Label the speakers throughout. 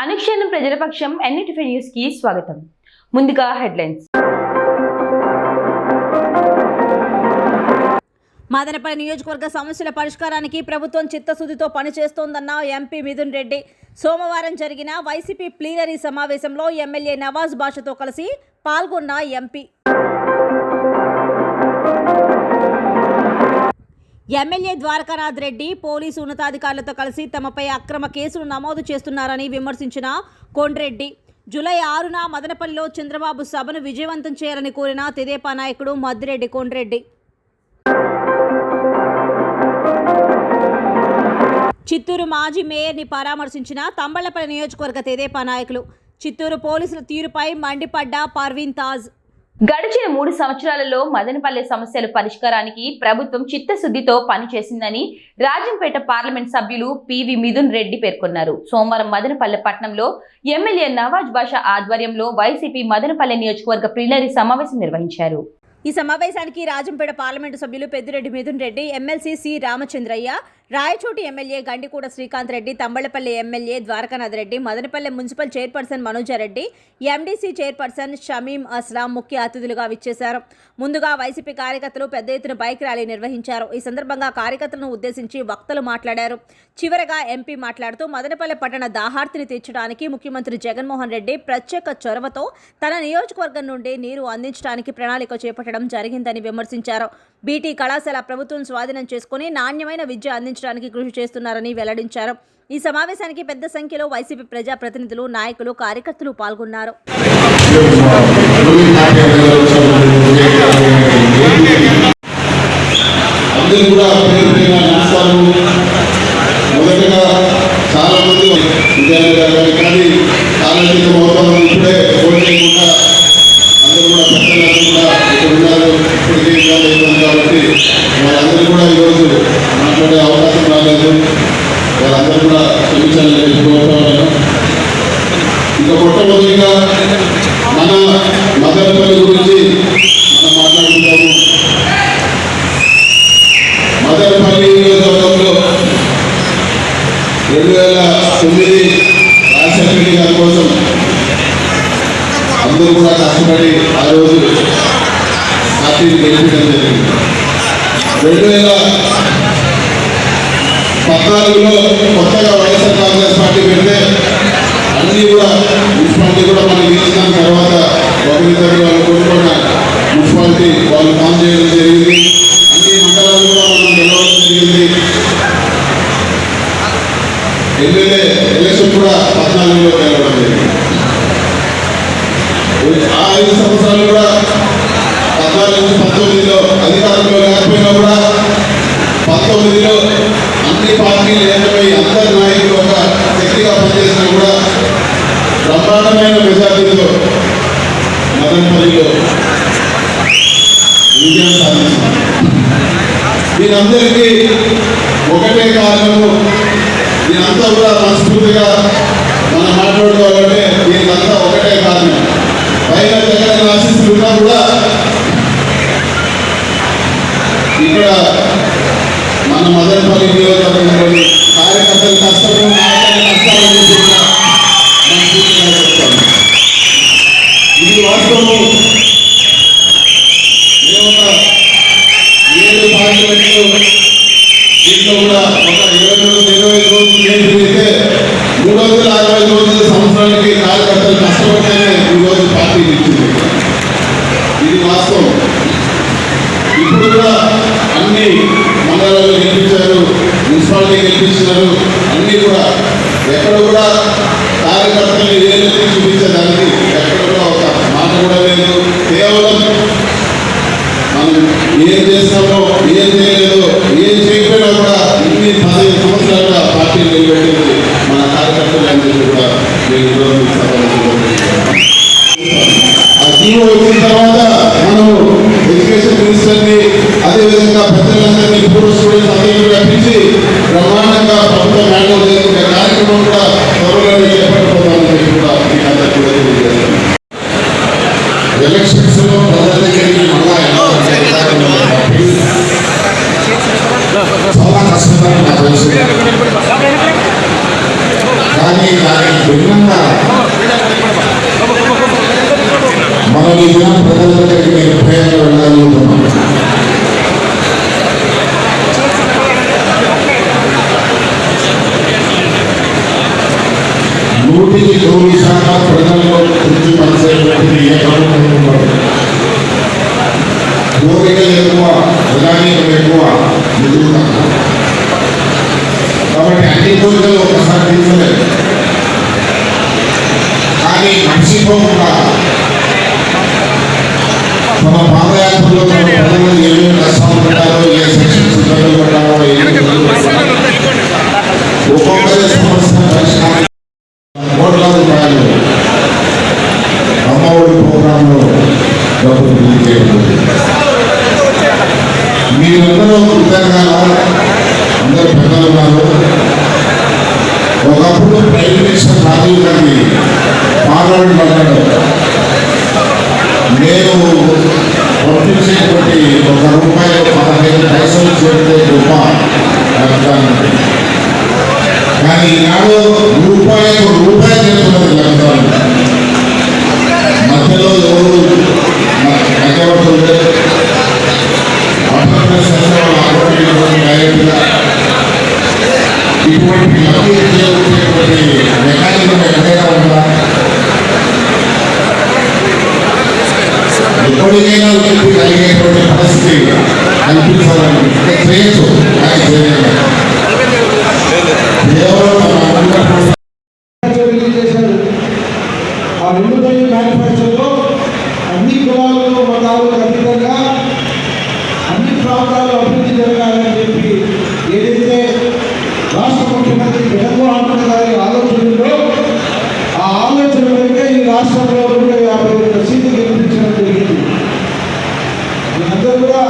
Speaker 1: అనుక్షణం ప్రజల పక్షం ఎన్ఎటిఫై న్యూస్ కి స్వాగతం. ముందుగా హెడ్లైన్స్.
Speaker 2: మదనపల్లి నియోజకవర్గ సమస్యల పరిష్కారానికి ప్రభుత్వం చిత్తశుద్ధితో పనిచేస్తోందన్న ఎంపీ మిథున్ రెడ్డి. సోమవారం జరిగిన వైసీపీ ప్లీనరీ సమావేశంలో ఎమ్మెల్యే నవాజ్ బాషాతో కలిసి పాల్గొన్న MP MLA Dwarakanath Reddy police ఉన్నతాధికారులతో కలిసి తమపై అక్రమ కేసులు నమోదు చేస్తున్నారని విమర్శించిన కొండ్రెడ్డి. జూలై 6న మదనపల్లిలో చంద్రబాబు సభను విజయవంతం చేయాలని కోరిన తెదేపా నాయకుడు మద్దిరెడ్డి కొండ్రెడ్డి. చిత్తూరు మాజీ మేయర్ని పరామర్శించిన తంబళ్లపల్లి నియోజకవర్గ తెదేపా నాయకులు. చిత్తూరు పోలీసుల తీరుపై మండిపడ్డ పర్వీన్ తాజ్.
Speaker 1: గడిచిన 3 సంవత్సరాలలో మదనపల్లె సమస్యల పరిష్కారానికి ప్రభుత్వం చిత్తశుద్ధితో పనిచేసిందని రాజంపేట పార్లమెంట్ సభ్యులు పివి మిథున్ రెడ్డి పేర్కొన్నారు. సోమవారం మదనపల్లె పట్టణంలో ఎమ్మెల్యే నవాజ్ బాషా ఆధ్వర్యంలో వైసీపీ మదనపల్లె నియోజకవర్గ ప్లీనరీ సమావేశం నిర్వహించారు.
Speaker 2: ఈ సమావేశానికి రాజంపేట పార్లమెంటు సభ్యులు Peddireddy Mithun Reddy, MLC C Ramachandraiah, Rayachoti MLA Gandikota Srikanth Reddy, Thamballapalle MLA Dwarakanath Reddy, Madanapalle municipal chairperson Manojareddy, MDC chairperson Shamim Aslam ముఖ్య అతిథులుగా విచ్చేశారు. ముందుగా వైసీపీ కార్యకర్తలు పెద్ద ఎత్తున బైక్ ర్యాలీ నిర్వహించారు. ఈ సందర్భంగా కార్యకర్తలను ఉద్దేశించి వక్తలు మాట్లాడారు. చివరగా ఎంపీ మాట్లాడుతూ మదనపల్లె పట్టణ దాహార్తిని తీర్చడానికి ముఖ్యమంత్రి జగన్మోహన్ రెడ్డి ప్రత్యేక చొరవతో తన నియోజకవర్గం నుండి నీరు అందించడానికి ప్రణాళిక చేపట్టడం జరిగిందని విమర్శించారు. బీటీ కళాశాల ప్రభుత్వం స్వాధీనం చేసుకుని నాణ్యమైన విద్య అందించడానికి కృషి చేస్తున్నారని వెల్లడించారు. ఈ సమావేశానికి పెద్ద సంఖ్యలో వైసీపీ ప్రజాప్రతినిధులు, నాయకులు, కార్యకర్తలు పాల్గొన్నారు.
Speaker 3: వాళ్ళందరూ కూడా ఈరోజు మాట్లాడే అవకాశం రాలేదు. వాళ్ళందరూ కూడా క్షమించాలని కోరుతున్నాను. ఇంకా మొట్టమొదటిగా మన మదనపల్లి గురించి మనం మాట్లాడుకుంటాము. మదనపల్లి నియోజకవర్గంలో 2009 రాజశేఖర గారి కోసం అందరూ కూడా కష్టపడి ఆ రోజు పార్టీని గెలిపించడం జరిగింది. 2014లో కొత్తగా వైఎస్ఆర్ కాంగ్రెస్ పార్టీ పెడితే అన్నీ కూడా మున్సిపాలిటీ కూడా మనం గెలిచిన తర్వాత ఒకరిద్దరు వాళ్ళు కొనుక్కున్న మున్సిపాలిటీ వాళ్ళు ఫామ్ చేయడం జరిగింది. అన్ని మండలాలు కూడా మనం గెలవడం జరిగింది. ఎమ్మెల్యే ఎలక్షన్ కూడా 14లో గెలవడం జరిగింది. ఆ 5 సంవత్సరాలు కూడా 14 నుంచి 19లో అధికారంలో లేకపోయినా కూడా 19లో అన్ని పార్టీలు ఏకమై అందరి నాయకులు ఒక శక్తిగా పనిచేసినా కూడా బ్రహ్మాండమైన మెజార్టీతో మదనపల్లిలో విజయం సాధించింది. దీనందరికీ ఒకటే కారణము. దీనంతా కూడా మనస్ఫూర్తిగా మనం మాట్లాడుకోవాలంటే దీనికంతా ఒకటే కారణం. పైన జగన్ ఆశీస్సులు ఉన్నా కూడా ఇక్కడ మన మదనపల్లి నియోజకవర్గంలోని కార్యకర్తలు కష్టము, నాయకుల కష్టాలను కూడా మనస్ఫూర్తిగా చెప్తాము. ఇది వాస్తవము. మేము ఒక 7 పార్లమెంట్లు దీంట్లో కూడా ఒక 25 రోజులు అయితే 360 రోజుల సంవత్సరానికి కార్యకర్తలు కష్టపడితేనే ఈరోజు పార్టీ ఇచ్చింది. ఇది వాస్తవం. ఇప్పుడు కూడా అన్ని మండలాలు గెలిపించారు, మున్సిపాలిటీ గెలిపించారు. అన్నీ కూడా ఎక్కడ కూడా కార్యకర్తలు ఏదైతే చూపించేదానికి ఎక్కడ కూడా ఒక మాట కూడా లేదు. కేవలం మనం ఏం చేస్తామో, ఏం చేయలేదో, ఏం చేయకపోయినా కూడా ఇన్ని 15 సంవత్సరాలుగా పార్టీలు నిలబెట్టింది మన కార్యకర్తలు అందరూ కూడా నేను ఈరోజు ఆ జీవో వచ్చిన తర్వాత మనము ఎడ్యుకేషన్ మినిస్టర్ని, అదేవిధంగా పెద్దలందరినీ, పూర్వ స్టూడెంట్స్ అందరినీ రప్పించి బ్రహ్మాండంగా ప్రభుత్వం హ్యాండిల్ చేసుకునే కార్యక్రమం కూడా త్వరలోనే చేపట్టబోతామని కూడా మీకు అందరికీ కూడా తెలియజేస్తాను. ఎలక్షన్స్ లో ప్రజల దగ్గరికి ప్రజల దగ్గరికి నేను ప్రేమగా వెళ్ళగలుగుతున్నాను. నూటికి 100% ప్రజల్లో తృప్తి పరిచేటువంటి ఏ ప్రభుత్వం ఉండదు. కోరికలు ఎక్కువ, ప్రధానికలు ఎక్కువ, నిధులు తక్కువ. కాబట్టి అన్ని కోరికలు ఒకసారి తీర్చలేదు. కానీ మర్చిపోకుండా మన పాదయాత్రలో మన ప్రజలు ఏమేమి కష్టాలు పడ్డారో, ఏ సెక్షన్స్ ఇబ్బందులు పడ్డారో, ఒక్కొక్కరి సమస్య పరిష్కారం కోట్ల రూపాయలు అమ్మఒడి ప్రోగ్రాంలో డబ్బులు బిల్లు చేయబడింది. మీరందరూ కృతజ్ఞతగా అందరూ పెద్దలు ఉన్నారు. ఒకప్పుడు prime minister Rajiv Gandhi parliament అన్నాడు, నేను పంపించేటువంటి ₹1 15 చేస్తే గొప్ప అర్థాన్ని. కానీ ఈనాడు రూపాయి చేస్తున్నది లక్షలు. మధ్యలో ఎవరు మధ్యవర్తులు డైరెక్ట్గా ఇటువంటి లబ్ధి ఉపయోగించేటువంటి మెకానిజం ఎక్కడైనా ఉందా? ఎప్పటికైనా ఉనికి కలిగేటువంటి పరిస్థితి కల్పించాలని చేయొచ్చు, కానీ చేయలేదు.
Speaker 4: ఆ నిండుదయ్య మ్యానుఫ్యాక్చర్లో అన్ని కులాలకు మతాలకు అతీతంగా అన్ని ప్రాంతాలు అభివృద్ధి జరగాలని చెప్పి ఏదైతే రాష్ట్ర ముఖ్యమంత్రి జగన్మోహన్ రెడ్డి గారి ఆలోచనలో ఆ ఆలోచన వరకే ఈ రాష్ట్రంలో 251 సీట్లు గెలిపించడం జరిగింది. మీరందరూ కూడా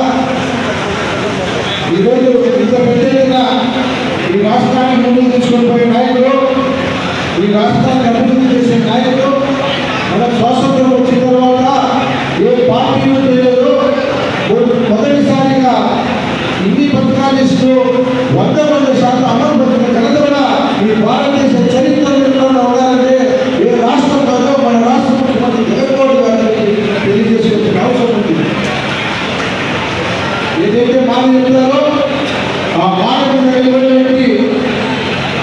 Speaker 4: ఈరోజు ఇంత పెద్దగా ఈ రాష్ట్రాన్ని ముందుకు తీసుకొని పోయే నాయకులు, ఈ రాష్ట్రాన్ని అభివృద్ధి చేసే నాయకులు, మన స్వాతంత్రం వచ్చిన తర్వాత ఏ పార్టీలు చేయలేదు. మొదటిసారిగా ఇన్ని పథకాలు ఇస్తూ 100% అమలు పథకం కలదోడ ఈ భారతదేశ చరిత్రలో ఉండాలంటే ఏ రాష్ట్రం కాదో మన రాష్ట్ర ముఖ్యమంత్రి జగన్మోహన్ గారికి తెలియజేసుకునే అవసరం ఉంది. ఏదైతే మాట చెప్తారో ఆ మాట మీద నిలబడి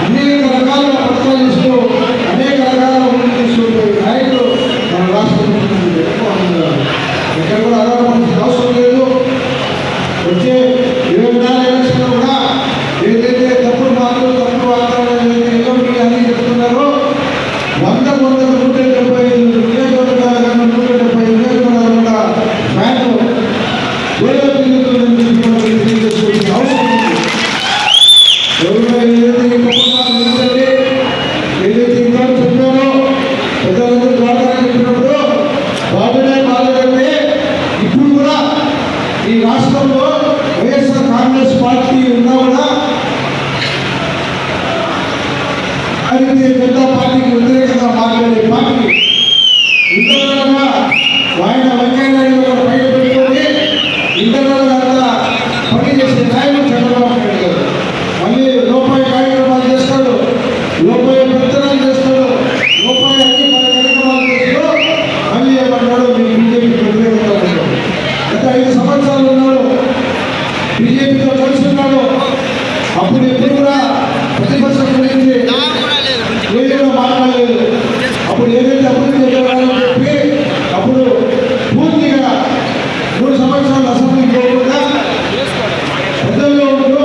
Speaker 4: అనేక రకాల పథకాలు ఇస్తూ అనేక రకాల ముందుకు తీసుకుంటే నాయకులు మన రాష్ట్ర ముఖ్యమంత్రి జగన్మోహన్ గారు. ఎక్కడ కూడా ఆధారపడాల్సిన అవసరం లేదు. వచ్చే 24 ఎలక్షన్లో కూడా ఏదైతే తప్పుడు మాటలు తప్పుడు వాతావరణం అని చెప్తున్నారో 175 నియోజకవర్గాలు 175 నియోజకవర్గాలు కూడా బ్యాంకు తిరుగుతుందని తెలియజేసుకునే అవసరం ఉంది. ఏదైతే ఇంకా చెప్పారో ప్రజలందరూ ద్వారా చెప్పినప్పుడు బాబునే బాగాలంటే ఇప్పుడు కూడా ఈ రాష్ట్రంలో వైఎస్ఆర్ కాంగ్రెస్ పార్టీ ఉన్నా కూడా భారతీయ జనతా పార్టీకి వ్యతిరేకంగా మాట్లాడే పార్టీ ఇంటర్నల్గా ఆయన వెంకయ్యనాయుడు గారు బయట పెట్టుకొని ఇంటర్నల్గా పనిచేసే నాయకులు చంద్రబాబు నాయుడు గారు. మళ్ళీ లోపాయి కార్యక్రమాలు చేస్తాడు, లోపాయి ప్రచారాలు చేస్తాడు, లోపాయి అన్ని కార్యక్రమాలు చేస్తూ మళ్ళీ ఏమన్నాడు, మీరు బీజేపీ వ్యతిరేకంగా ఉంటాడు. గత 5 సంవత్సరాలు ఉన్నాడు, బీజేపీతో కలిసి ఉన్నాడు. అప్పుడు ఎప్పుడు కూడా ప్రతిపక్షం గురించి ఏదైనా మాట్లాడలేదు. అప్పుడు ఏదైతే అభివృద్ధి చేయాలని చెప్పి అప్పుడు పూర్తిగా 3 సంవత్సరాలు అసెంబ్లీకి పోకుండా ప్రజల్లో ఉంటూ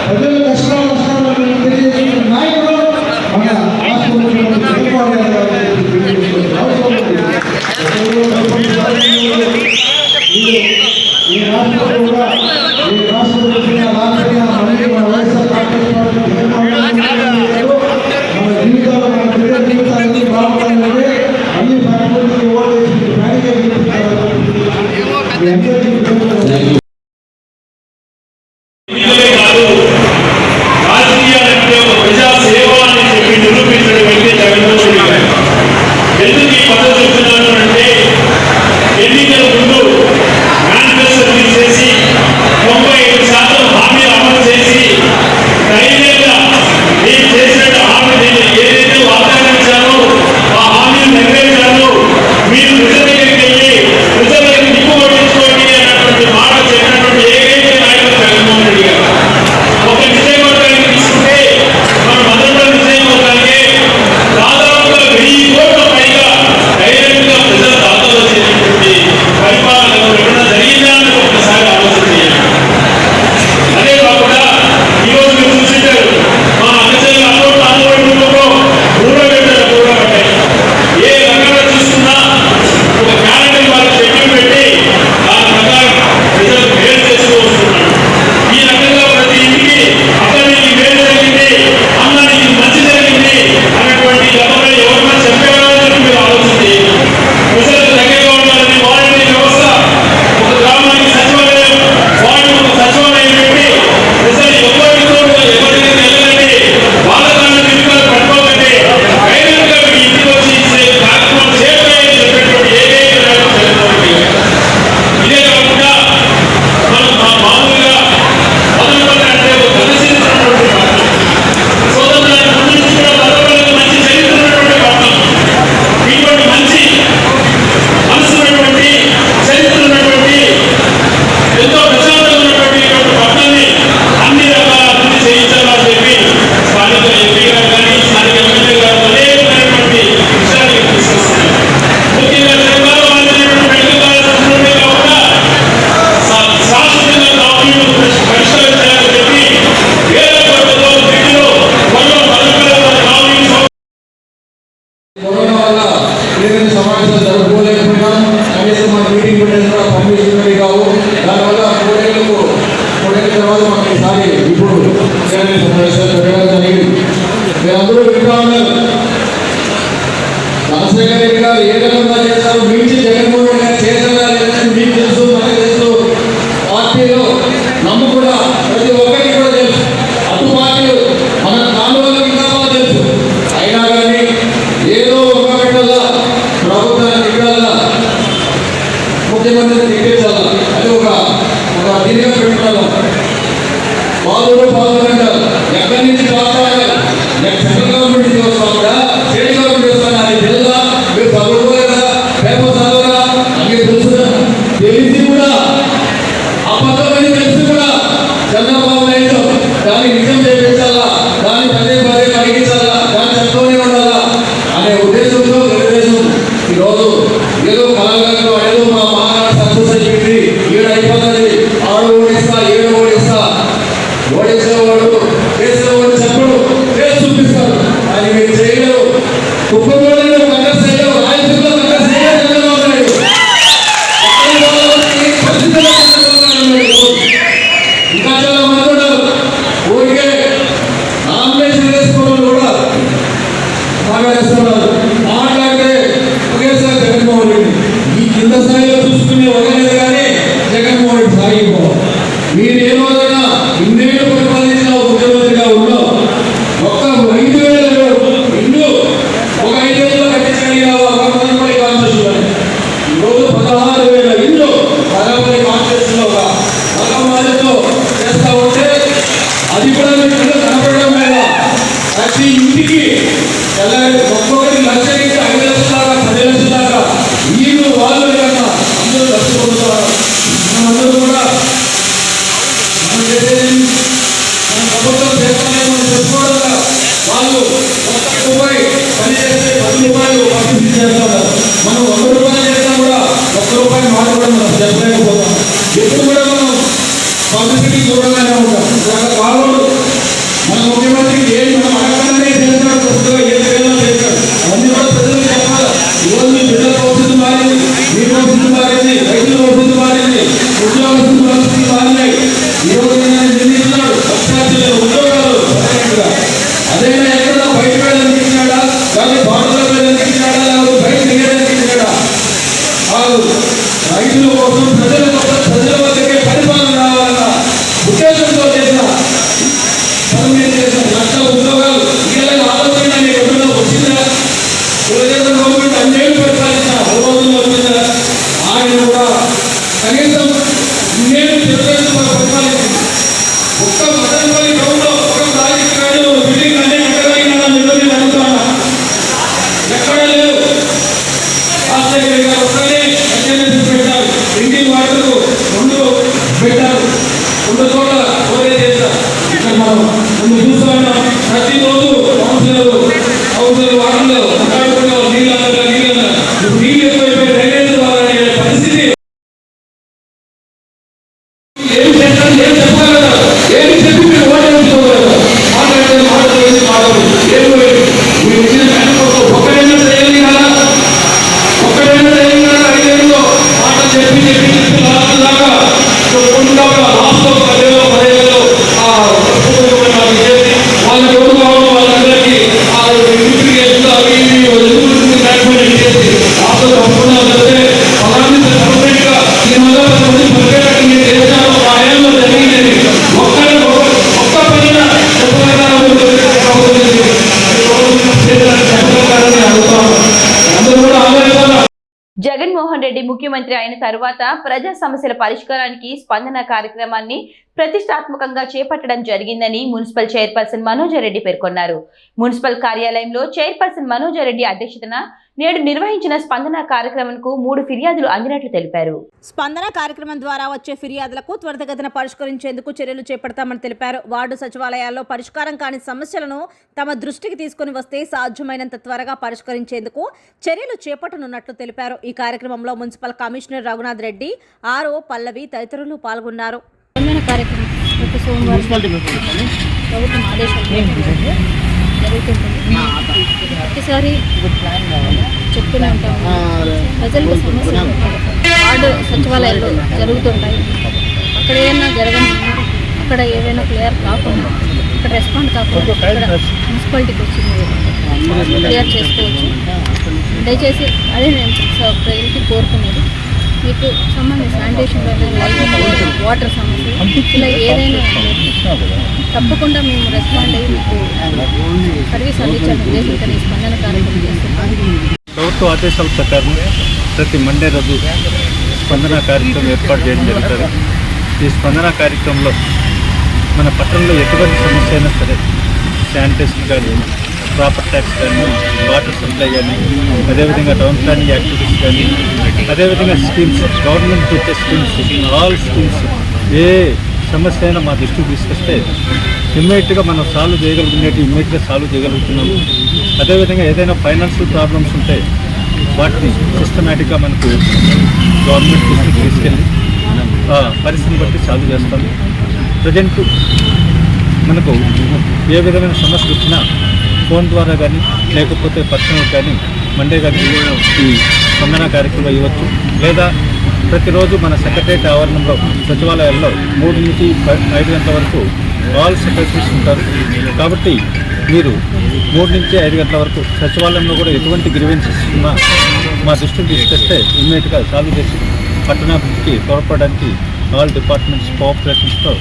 Speaker 4: ప్రజల కష్టాలు నష్టాలను తెలియజేసిన నాయకుడు మన రాష్ట్ర ముఖ్యమంత్రి జగన్మోహన్ రెడ్డి గారు తెలియజేసుకునే అవసరం ఉంది. ఈ రాష్ట్రంలో కూడా ఈ రాష్ట్రంలో వచ్చిన రాజకీయ మళ్ళీ మన వైఎస్ఆర్ కాంగ్రెస్ పార్టీ జగన్మోహన్ రెడ్డి గారు మన జీవితాలు మన ప్రజల జీవితాలన్నీ బాగుండాలంటే అన్ని ఫ్యాక్టరీకి ఓటు వేసి ఫ్యాక్టరీ
Speaker 5: రాజకీయాలంటే ఒక ప్రజా సేవ అని చెప్పి నిరూపించిన వ్యక్తి జగన్మోహన్ రెడ్డి గారు. ఎందుకు ఈ పద్ధతి చెప్తున్నాను అంటే ఎన్నికల ముందు మేనిఫెస్టో తీసేసి 95% హామీలు అమలు చేసి ధైర్యంగా నేను చేసిన హామీ ఏదైతే వాగ్దానం ఇచ్చానో ఆ హామీలు నెరవేర్చాను. మీరు ప్రజల దగ్గరికి వెళ్ళి
Speaker 6: మీద తెప్పించాలి. అది ఒక దీనిగా పెట్టుకున్నాను. పాలు అంటారు. ఎక్కడి నుంచి రావాలి, సెంట్రల్ గవర్నమెంట్ నుంచి వస్తాం కూడా, స్టేట్ గవర్నమెంట్ వస్తాను. అది తెలుసా? మీరు చదువుకోలేదా? పేపర్ చదవరా? అన్నీ తెలుసు. తెలిసి కూడా అబద్ధమని తెలిసి కూడా చంద్రబాబు నాయుడు దాన్ని నిజం చేయించాలా, దాన్ని పదే పదే కలిగించాలా, దాన్ని చెప్తూనే ఉండాలా అనే ఉద్దేశంతో తెలుగుదేశం ఈరోజు ఏదో కళాకారులు ఏదో మా మహారాష్ట్ర సక్సెస్ అయిపోయింది, ఏడు అయిపోతుంది, 6 ఓడిస్తా 7 ఓడిస్తా, ఓడించేవాడు చేసేవాడు చెప్పడు, చేసి చూపిస్తారు. అది మీరు చేయలేరు. కుప్పంలోనే కంటెస్ట్ చేయలేవు, రాయలసీమలో కంటెస్ట్ చేయలేరు. చంద్రబాబు నాయుడు ఇంకా చాలా మంది ఉన్నారు. ఊరికే నామినేషన్ వేసుకోవడం కూడా వేస్తున్నారు. మాట్లాడితే ఒకేసారి జగన్మోహన్ రెడ్డి ఈ కింద స్థాయిలో చూసుకునే ఒకలేదు కానీ జగన్మోహన్ రెడ్డి సాగిపోవాలి. మీరు ఏమోదైనా ఇన్నేళ్ళు పరిపాలించిన ముఖ్యమంత్రిగా ఉన్నావు. ఒక్క 5,000 ఇల్లు ఒక 5 ఏళ్ళలో కట్టించగలిగావా? మదనపల్లి కాన్స్టిట్యూషన్ ఈరోజు 16,000 ఇల్లు మదనపల్లి కాన్స్టిట్యూషన్ లో మగమాలతో చేస్తా ఉంటే అది కూడా మీకు కనపడడం లేదా? ప్రతి ఇంటికి ఒక్కొక్కటి 1,00,000 నుంచి 5 లక్షల దాకా 10 లక్షల దాకా వీళ్ళు వాళ్ళు కన్నా అందరూ లక్షపడుతున్నారు. మనందరూ కూడా మనం చేసేది మన ప్రభుత్వం చేస్తామని చెప్పుకోవడం వాళ్ళు ₹1 పని చేస్తే 10 రూపాయలు పంపిణీ చేస్తున్నారు. మనం ₹1 చేసినా కూడా ₹1 మాట్లాడడం మనం చెప్పలేకపోతాం. ఎప్పుడు కూడా మనం పబ్లిసిటీ చూడగానే ఉంటాం. కాలంలో మన ముఖ్యమంత్రికి ఏది మనం అడగగానే చేస్తాడు, కొత్తగా ఏది వేలో చేస్తాడు. అవన్నీ కూడా ప్రజలకు చెప్పాలి. ఈరోజు మీ బిడ్డల భవిష్యత్తు మారింది, మీ భవిష్యత్తు మారింది, రైతుల భవిష్యత్తు మారింది, ఉద్యోగస్తుల భవిష్యత్తు మారినాయి. ఈరోజు నిర్ణయిస్తున్నాడు లక్షాధికారుల ఉద్యోగాలు అదైనా ఎక్కడ బయట వేయడానికి ఇచ్చినాడా, కానీ బాటలో వేయడానికి ఇచ్చినాడా, లేకపోతే బయట తీయడానికి ఇచ్చినాడా? కాదు. రైతుల కోసం ప్రజల వద్దకే పరిపాలన రావాలన్న ఉద్దేశంతో చేసిన లక్ష ఉద్యోగాలు ఇలాంటి ఆలోచన మీకు ఎప్పుడో వచ్చిందా? తెలుగుదేశం గవర్నమెంట్ అన్నేళ్ళు పరిపాలించిన రోజుల్లో వచ్చిందా? ఆయన కూడా కనీసం ఇన్నేళ్ళు తెలుగుదేశం పరిపాలించింది. ఒక్క మదనపల్లి టౌన్లో ఒక్క రాజకీయాలు బిల్డింగ్ అన్ని ఎక్కడైనా నిలబడి అడుగుతున్నా ఎక్కడ లేవు. రాజశేఖర్ గారు ఒక్కనే పెట్టారు. డ్రింకింగ్ వాటర్ 2 పెట్టారు. 2 చోట్ల ఓరే చేశారు. ఇక్కడ మనం ముందు చూస్తున్నాం. ప్రతిరోజు కౌన్సిలర్ వాటర్లో నీళ్ళు ఎక్కువైపోయి డ్రైనేజ్ రావాలనే పరిస్థితి. ఏం చేస్తారు, ఏం చెప్పగలరు, ఏమి చెప్పి మీరు ఓటేసుకోగలరు? మాట్లాడలేదు ఏమి మీరు ఇచ్చిన బ్యాంకు ఒక్కడైనా చేయాలి కదా, ఒక్కడైనా చేయాలి కదా. 5 ఏళ్ళలో మాట చెప్పి లాస్ట్ దాకా లాస్ట్ 10 ఏళ్ళు వాళ్ళకి ఎవరు కావాలి, వాళ్ళందరికీ ఇంటిఫికేషన్ అవి చేసి లాస్ట్ తప్పకుండా పలాన్ని సపరేట్గా ఈ వల్ల 10 మంది పరిగెట్టండి చేశారు. ఆ ఏళ్ళలో జరిగింది ఒక్క పనిన చెప్పగలగాలని అడుగుతాను. అందరూ కూడా ఆలోచిస్తున్నారు.
Speaker 1: జగన్మోహన్ రెడ్డి ముఖ్యమంత్రి అయిన తరువాత ప్రజా సమస్యల పరిష్కారానికి స్పందన కార్యక్రమాన్ని ప్రతిష్టాత్మకంగా చేపట్టడం జరిగిందని మున్సిపల్ చైర్పర్సన్ మనోజరెడ్డి పేర్కొన్నారు. మున్సిపల్ కార్యాలయంలో చైర్పర్సన్ మనోజరెడ్డి అధ్యక్షతన నేడు నిర్వహించిన స్పందన కార్యక్రమంకు 3 ఫిర్యాదులు అందినట్లు తెలిపారు.
Speaker 2: స్పందన కార్యక్రమం ద్వారా వచ్చే ఫిర్యాదులకు త్వరితగతిన పరిష్కరించేందుకు చర్యలు చేపడతామని తెలిపారు. వార్డు సచివాలయాల్లో పరిష్కారం కాని సమస్యలను తమ దృష్టికి తీసుకుని వస్తే సాధ్యమైనంత త్వరగా పరిష్కరించేందుకు చర్యలు చేపట్టనున్నట్లు తెలిపారు. ఈ కార్యక్రమంలో municipal commissioner Raghunath Reddy, RO Pallavi తదితరులు పాల్గొన్నారు.
Speaker 7: కార్యక్రమం ప్రతి సోమవారం ప్రభుత్వం ఆదేశాలు జరుగుతుంటుంది. ప్రతిసారి చెప్తూనే ఉంటాము. ప్రజలకు సమస్యలు వార్డు సచివాలయాల్లో జరుగుతుంటాయి. అక్కడ ఏమైనా జరగని, అక్కడ ఏవైనా క్లియర్ కాకుండా, అక్కడ రెస్పాండ్ కాకుండా ఇక్కడ మున్సిపాలిటీకి వచ్చి క్లియర్ చేసుకోవచ్చు. దయచేసి అదే నేను ప్రజలకి కోరుకునేది, మీకు సంబంధించిన శానిటేషన్, లైట్, వాటర్ సమస్య ఇలా ఏదైనా తప్పకుండా మేము రెస్పాండ్ అయ్యి మీకు సర్వీస్ అందించాలని ఉద్దేశంతో ఈ స్పందన కార్యక్రమం చేస్తున్నాం.
Speaker 8: ప్రభుత్వ ఆదేశాల ప్రకారం ప్రతి మండే రోజు స్పందన కార్యక్రమం ఏర్పాటు చేయడం జరుగుతుంది. ఈ స్పందన కార్యక్రమంలో మన పట్టణంలో ఎటువంటి సమస్య అయినా సరే, శానిటేషన్ కానీ, ప్రాపర్ ట్యాక్స్ కానీ, వాటర్ సప్లై కానీ, అదేవిధంగా టౌన్ ప్లానింగ్ యాక్టివిటీస్ కానీ, అదేవిధంగా స్కీమ్స్, గవర్నమెంట్ పెట్టే స్కీమ్స్, ఆల్ స్కీమ్స్, ఏ సమస్య అయినా మా దృష్టికి తీసుకొస్తే ఇమ్మీడియట్గా మనం సాల్వ్ చేయగలుగుతున్నట్టు ఇమ్మీడియట్గా సాల్వ్ చేయగలుగుతున్నాము. అదేవిధంగా ఏదైనా ఫైనాన్షియల్ ప్రాబ్లమ్స్ ఉంటే వాటిని సిస్టమేటిక్గా మనకు గవర్నమెంట్ దృష్టికి తీసుకెళ్ళి పరిస్థితిని బట్టి సాల్వ్ చేస్తాము. ప్రజెంట్ మనకు ఏ విధమైన సమస్యలు వచ్చినా ఫోన్ ద్వారా కానీ, లేకపోతే పర్సనల్ కానీ, మండే కానీ ఈ స్పందన కార్యక్రమం ఇవ్వచ్చు. లేదా ప్రతిరోజు మన సెక్రటరియట్ ఆవరణంలో సచివాలయాల్లో 3 నుంచి 5 గంటల వరకు ఆల్ సెక్రటరీస్ ఉంటారు. కాబట్టి మీరు 3 నుంచి 5 గంటల వరకు సచివాలయంలో కూడా ఎటువంటి గ్రీవెన్సెస్ ఉన్నా మా దృష్టికి తీసుకొస్తే ఇమ్మీడియట్గా సాల్వ్ చేసి పట్టణాభివృద్ధికి తోడ్పడడానికి ఆల్ డిపార్ట్మెంట్స్ కోఆపరేషన్స్తో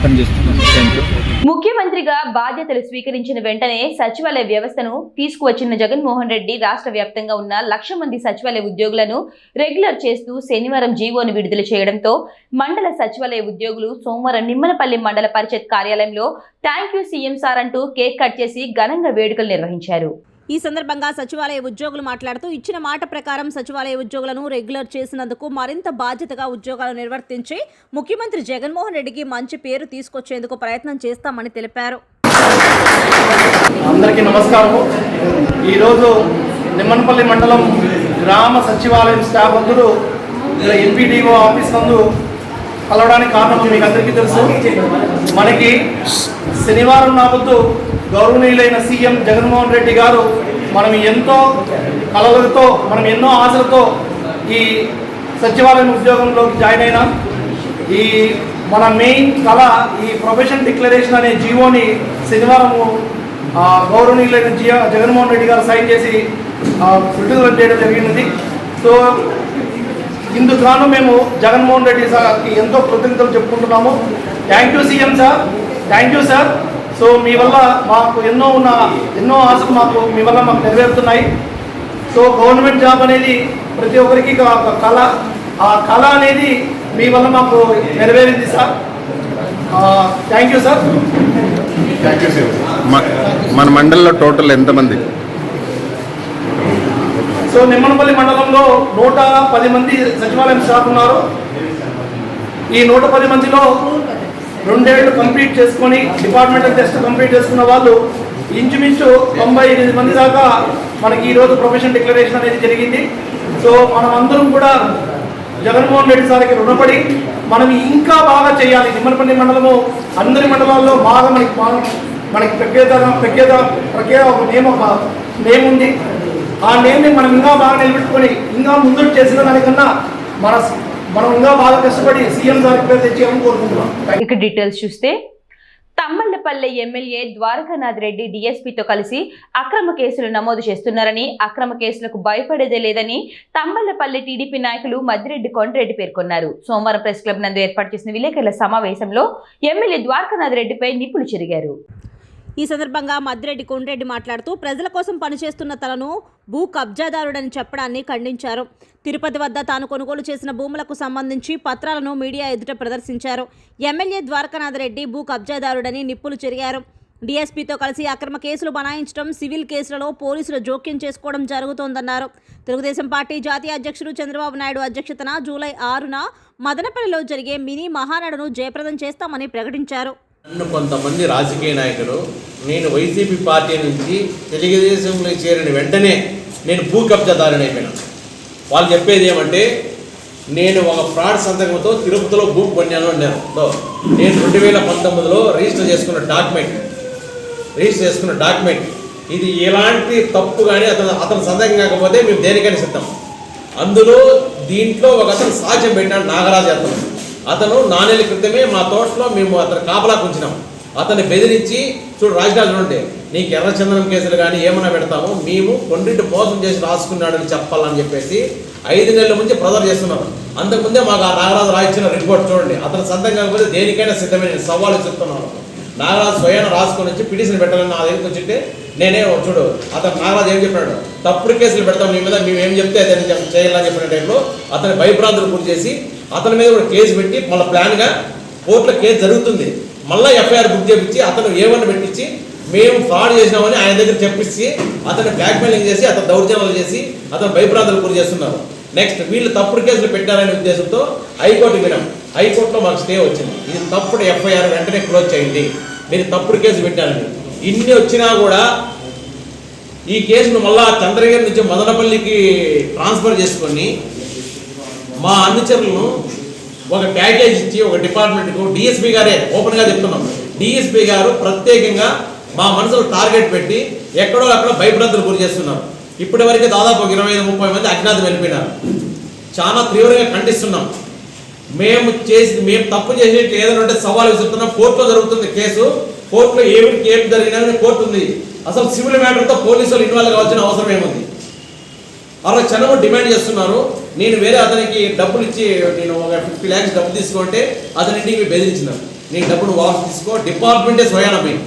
Speaker 8: పనిచేస్తున్నాను. Thank you.
Speaker 1: ముఖ్యమంత్రిగా బాధ్యతలు స్వీకరించిన వెంటనే సచివాలయ వ్యవస్థను తీసుకువచ్చిన జగన్మోహన్ రెడ్డి రాష్ట్ర వ్యాప్తంగా ఉన్న 1,00,000 మంది సచివాలయ ఉద్యోగులను రెగ్యులర్ చేస్తూ శనివారం జీవోను విడుదల చేయడంతో మండల సచివాలయ ఉద్యోగులు సోమవారం నిమ్మనపల్లి మండల పరిషత్ కార్యాలయంలో థ్యాంక్ యూ సీఎం సార్ అంటూ కేక్ కట్ చేసి ఘనంగా వేడుకలు నిర్వహించారు.
Speaker 2: ఈ సందర్భంగా సచివాలయ ఉద్యోగులు మాట్లాడుతూ ఇచ్చిన మాట ప్రకారం సచివాలయ ఉద్యోగులను రెగ్యులర్ చేసినందుకు మరింత బాధ్యతగా ఉద్యోగాలు నిర్వర్తించి ముఖ్యమంత్రి జగన్మోహన్ రెడ్డికి మంచి పేరు తీసుకొచ్చేందుకు ప్రయత్నం చేస్తామని తెలిపారు.
Speaker 9: అందరికీ నమస్కారం. ఈరోజు నిమ్మనపల్లి మండలం గ్రామ సచివాలయం స్టాఫ్ అందరూ ఎంపీడీఓ ఆఫీస్ నందు కలవడానికి కారణం మీకు అందరికీ తెలుసు. మనకి శనివారం నాడు గౌరవనీయులైన సీఎం జగన్మోహన్ రెడ్డి గారు మనం ఎంతో కలలతో, మనం ఎన్నో ఆశలతో ఈ సచివాలయం ఉద్యోగంలోకి జాయిన్ అయినాం. ఈ మన మెయిన్ కళ ఈ ప్రొఫెషన్ డిక్లరేషన్ అనే జీవోని శనివారము గౌరవనీయులైన జగన్మోహన్ రెడ్డి గారు సైన్ చేసి విడుదల చేయడం జరిగినది. సో ఇందుకు గాను మేము జగన్మోహన్ రెడ్డి సార్కి ఎంతో కృతజ్ఞతలు చెప్పుకుంటున్నాము. Thank you CM sir, thank you sir. So మీ వల్ల మాకు ఎన్నో ఆశలు మీ వల్ల మాకు నెరవేరుతున్నాయి. సో గవర్నమెంట్ జాబ్ అనేది ప్రతి ఒక్కరికి కళ, ఆ కళ అనేది మీ వల్ల మాకు నెరవేరింది sir. Thank you sir.
Speaker 3: Thank you sir. మన మండలంలో టోటల్ ఎంతమంది?
Speaker 9: సో నిమ్మనపల్లి మండలంలో 110 మంది సచివాలయం స్టాఫ్ ఉన్నారు. ఈ 110 మందిలో 2 ఏళ్ళు కంప్లీట్ చేసుకొని డిపార్ట్మెంటల్ టెస్ట్ కంప్లీట్ చేసుకున్న వాళ్ళు ఇంచుమించు 98 మంది దాకా మనకి ఈరోజు ప్రొఫెషన్ డిక్లరేషన్ అనేది జరిగింది. సో మనం అందరం కూడా జగన్మోహన్ రెడ్డి సార్కి రుణపడి మనం ఇంకా బాగా చేయాలి. నిమ్మనపల్లి మండలము అందరి మండలాల్లో బాగా మనకి ప్రఖ్యాత ఒక నేమ్ ఉంది. ఆ నేమ్ని మనం ఇంకా బాగా నిలబెట్టుకొని ఇంకా ముందుకు చేసిన దానికన్నా మనం ఇంకా బాగా కష్టపడి సీఎం సార్కి పేరు తెచ్చేయాలని కోరుకుంటున్నాం.
Speaker 1: ఇక డీటెయిల్స్ చూస్తే తమ్మళ్లపల్లె ఎమ్మెల్యే ద్వారకానాథ్ రెడ్డి డీఎస్పీతో కలిసి అక్రమ కేసులు నమోదు చేస్తున్నారని, అక్రమ కేసులకు భయపడేదే లేదని తమ్మళ్లపల్లె టీడీపీ నాయకులు మద్దిరెడ్డి కొండరెడ్డి పేర్కొన్నారు. సోమవారం ప్రెస్ క్లబ్ నందు ఏర్పాటు చేసిన విలేకరుల సమావేశంలో ఎమ్మెల్యే ద్వారకానాథ్ రెడ్డిపై నిప్పులు చెరిగారు.
Speaker 2: ఈ సందర్భంగా మద్దిరెడ్డి కొండరెడ్డి మాట్లాడుతూ ప్రజల కోసం పనిచేస్తున్న తనను భూ కబ్జాదారుడని చెప్పడాన్ని ఖండించారు. తిరుపతి వద్ద తాను కొనుగోలు చేసిన భూములకు సంబంధించి పత్రాలను మీడియా ఎదుట ప్రదర్శించారు. ఎమ్మెల్యే ద్వారకానాథ్ రెడ్డి భూ కబ్జాదారుడని నిప్పులు చెరిగారు. డీఎస్పీతో కలిసి అక్రమ కేసులు బనాయించడం, సివిల్ కేసులలో పోలీసులు జోక్యం చేసుకోవడం జరుగుతోందన్నారు. తెలుగుదేశం పార్టీ జాతీయ అధ్యక్షుడు చంద్రబాబు నాయుడు అధ్యక్షతన జూలై 6న మదనపల్లిలో జరిగే మినీ మహానాడును జయప్రదం చేస్తామని ప్రకటించారు.
Speaker 10: నన్ను కొంతమంది రాజకీయ నాయకులు నేను వైసీపీ పార్టీ నుంచి తెలుగుదేశంలో చేరిన వెంటనే నేను భూ కబ్జాదారుని అయిపోయినా. వాళ్ళు చెప్పేది ఏమంటే నేను ఒక ఫ్రాడ్ సంతకంతో తిరుపతిలో భూ కొన్నాను అన్నారు. నేను 2019లో రిజిస్టర్ చేసుకున్న డాక్యుమెంట్ ఇది ఎలాంటి తప్పు కానీ అతను సంతకం కాకపోతే మేము దేనికైనా సిద్ధం. అందులో దీంట్లో ఒక అతను సాక్ష్యం పెట్టినాడు, నాగరాజు అతను 4 నెలల క్రితమే మా తోటలో మేము అతను కాపలాకు ఉంచినాం. అతన్ని బెదిరించి చూడు రాజరాజు ఉంటే నీకు ఎర్రచందనం కేసులు కానీ ఏమైనా పెడతాము, మేము కొన్నింటి మోసం చేసి రాసుకున్నాడని చెప్పాలని చెప్పేసి 5 నెలల నుంచి ప్రెజర్ చేస్తున్నారు. అంతకుముందే మాకు ఆ నాగరాజు రాయించిన రిపోర్ట్ చూడండి, అతను సంతం కాకపోతే దేనికైనా సిద్ధమే. నేను సవాలు చెప్తున్నాను. నాగరాజు స్వయాన రాసుకొని వచ్చి పిటిషన్ పెట్టాలని నా దగ్గరికి వచ్చింటే నేనే చూడు అతను నాగరాజు ఏం చెప్పాడు, తప్పుడు కేసులు పెడతాం నీ మీద, మేము ఏం చెప్తే అతన్ని చేయాలని చెప్పిన టైంలో అతని భయభ్రాంతులు గురి చేసి అతని మీద కూడా కేసు పెట్టి మళ్ళీ ప్లాన్గా కోర్టులో కేసు జరుగుతుంది, మళ్ళీ ఎఫ్ఐఆర్ బుక్ చేయించి అతను ఏమని పెట్టించి మేము ఫ్రాడ్ చేసినామని ఆయన దగ్గర చెప్పించి అతను బ్లాక్మెయిలింగ్ చేసి అతను దౌర్జన్యాలు చేసి అతను భయభ్రాంతులు గురి చేస్తున్నారు. నెక్స్ట్ వీళ్ళు తప్పుడు కేసులు పెట్టారనే ఉద్దేశంతో హైకోర్టుకి వినాం. హైకోర్టులో మాకు స్టే వచ్చింది, ఇది తప్పుడు ఎఫ్ఐఆర్ వెంటనే క్లోజ్ చేయండి, మీరు తప్పుడు కేసు పెట్టారని. ఇన్ని వచ్చినా కూడా ఈ కేసును మళ్ళా చంద్రగిరి నుంచి మదనపల్లికి ట్రాన్స్ఫర్ చేసుకొని మా అనుచరులను ఒక ప్యాకేజ్ ఇచ్చి ఒక డిపార్ట్మెంట్కు డిఎస్పీ గారే ఓపెన్గా చెప్తున్నాం, డిఎస్పీ గారు ప్రత్యేకంగా మా మనసులు టార్గెట్ పెట్టి ఎక్కడో అక్కడ భయభ్రాంతులు గురి చేస్తున్నారు. ఇప్పటి వరకు దాదాపు 25-30 మంది అజ్ఞాతం వెళ్ళిపోయినారు. చాలా తీవ్రంగా ఖండిస్తున్నాం. మేము తప్పు చేసేట్టు ఏదైనా ఉంటే సవాల్ విసురుతున్నాం. కోర్టులో జరుగుతుంది కేసు, కోర్టులో ఏం జరిగినా కోర్టు ఉంది. అసలు సివిల్ మ్యాటర్తో పోలీసులు ఇన్వాల్వ్ కావాల్సిన అవసరం ఏముంది? అలా క్షణము డిమాండ్ చేస్తున్నారు. నేను వేరే అతనికి డబ్బులు ఇచ్చి నేను ఒక 50 lakhs డబ్బు తీసుకుంటే అతని ఇంటికి బెదిరించినాను, నేను డబ్బును వాపసు తీసుకో, డిపార్ట్మెంటే స్వయాన పోయింది.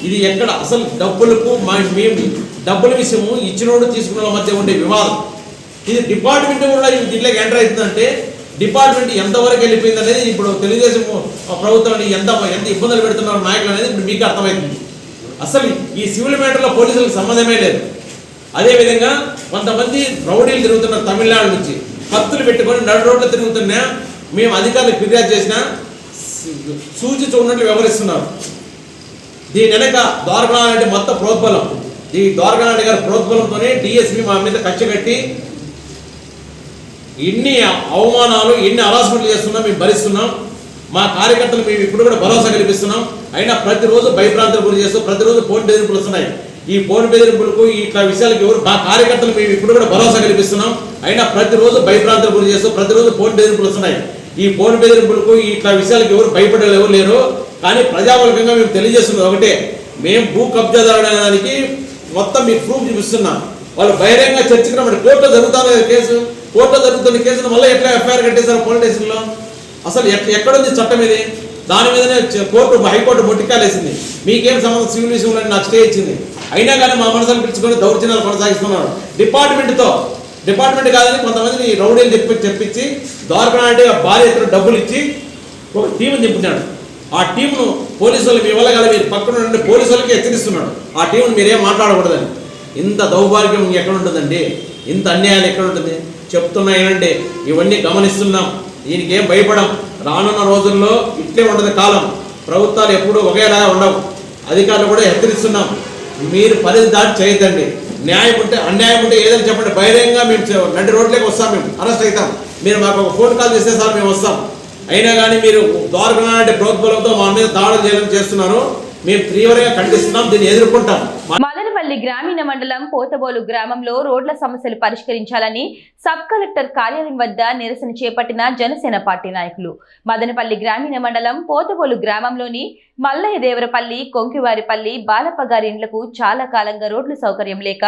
Speaker 10: ఇది ఎక్కడ అసలు డబ్బులకు మేము డబ్బుల విషయము ఇచ్చినోడు తీసుకున్న మధ్య ఉండే వివాదం. ఇది డిపార్ట్మెంట్ కూడా దీంట్లోకి ఎంటర్ అవుతుందంటే డిపార్ట్మెంట్ ఎంతవరకు వెళ్ళిపోయింది అనేది ఇప్పుడు తెలుగుదేశం ప్రభుత్వాన్ని ఎంత ఇబ్బందులు పెడుతున్నారు నాయకులు అనేది ఇప్పుడు మీకు అర్థమవుతుంది. అసలు ఈ సివిల్ మ్యాటర్లో పోలీసులకు సంబంధమే లేదు. అదేవిధంగా కొంతమంది రౌడీలు తిరుగుతున్నారు తమిళనాడు నుంచి, కత్తులు పెట్టుకొని నడు రోడ్లు తిరుగుతున్నా మేము అధికారులకు ఫిర్యాదు చేసినా సూచి చూడనట్లు వ్యవహరిస్తున్నారు. దీని వెనక ద్వారకానాయుడు మొత్తం ప్రోద్బలం, ఈ ద్వారకానాయుడు గారి ప్రోద్బలంతోనే డిఎస్పీ మా మీద కక్ష కట్టి ఇన్ని అవమానాలు ఎన్ని హరాస్మెంట్లు చేస్తున్నాం మేము భరిస్తున్నాం. మా కార్యకర్తలు మేము ఇప్పుడు కూడా భరోసా కల్పిస్తున్నాం. అయినా ప్రతిరోజు భయభ్రాంతులు గురి చేస్తూ ప్రతిరోజు ఫోన్ బెదిరింపులు వస్తున్నాయి. ఈ ఫోన్ బెదిరింపులకు ఇట్లా విషయాలకు ఎవరు మా కార్యకర్తలు మేము ఇప్పుడు కూడా భరోసా కల్పిస్తున్నాం. అయినా ప్రతిరోజు భయభ్రాంతులు గురి చేస్తూ ప్రతిరోజు ఫోన్ బెదిరింపులు వస్తున్నాయి. ఈ ఫోన్ బెదిరింపులకు ఇట్లా విషయాలకు ఎవరు భయపడే ఎవరు లేరు. కానీ ప్రజాపూర్వకంగా మేము తెలియజేస్తున్నది ఒకటే, మేము భూ కబ్జాదారుడానికి మొత్తం మీకు ప్రూఫ్ చూపిస్తున్నాం. వాళ్ళు బహిరంగ చర్చకున్నప్పుడు కోర్టులో జరుగుతుంది కేసు, కోర్టులో జరుగుతున్న కేసును మళ్ళీ ఎట్లా ఎఫ్ఐఆర్ కట్టేశారు పోలీస్ స్టేషన్లో? అసలు ఎక్కడుంది చట్టం ఇది? దాని మీదనే హైకోర్టు మొట్టికాలేసింది. మీకేం సంబంధం సివిల్ విషయంలో నాకు స్టే ఇచ్చింది. అయినా కానీ మా మనసును పిలుచుకొని దౌర్జన్యాలు కొనసాగిస్తున్నారు. డిపార్ట్మెంట్ కాదని కొంతమందిని రౌడీలు చెప్పించి ద్వారకానాయుడు భార్య ఎత్తున డబ్బులు ఇచ్చి ఒక టీంని దింపుతున్నాడు. ఆ టీంను పోలీసులు మీ వల్ల కదా మీరు పక్కన ఉండే పోలీసు వాళ్ళకి హెచ్చరిస్తున్నాడు, ఆ టీంను మీరేం మాట్లాడకూడదని. ఇంత దౌర్భాగ్యం ఎక్కడ ఉంటుందండి? ఇంత అన్యాయాలు ఎక్కడ ఉంటుంది? చెప్తున్నా ఏనంటే ఇవన్నీ గమనిస్తున్నాం, దీనికి ఏం భయపడం. రానున్న రోజుల్లో ఇట్లే ఉండదు కాలం, ప్రభుత్వాలు ఎప్పుడూ ఒకేలాగా ఉండవు. అధికారులు కూడా హెచ్చరిస్తున్నాం, మీరు పరిధి దాటి చేయొద్దండి. న్యాయం ఉంటే అన్యాయం ఉంటే ఏదైనా చెప్పండి, బహిరంగంగా మేము నడి రోడ్లోకి వస్తాం, మేము అరెస్ట్ అవుతాం. మీరు మాకు ఒక ఫోన్ కాల్ చేస్తే సార్ మేము వస్తాం. అయినా కానీ మీరు ద్వారకానాయుడు ప్రోద్బలంతో మా మీద దాడులు చేస్తున్నారు, మేము తీవ్రంగా ఖండిస్తున్నాం, దీన్ని ఎదుర్కొంటాం.
Speaker 1: మదనపల్లి గ్రామీణ మండలం పోతబోలు గ్రామంలో రోడ్ల సమస్యలు పరిష్కరించాలని సబ్ కలెక్టర్ కార్యాలయం వద్ద నిరసన చేపట్టిన జనసేన పార్టీ నాయకులు. మదనపల్లి గ్రామీణ మండలం పోతబోలు గ్రామంలోని మల్లయ్య దేవరపల్లి, కొంకివారిపల్లి, బాలప్ప గారి ఇండ్లకు చాలా కాలంగా రోడ్ల సౌకర్యం లేక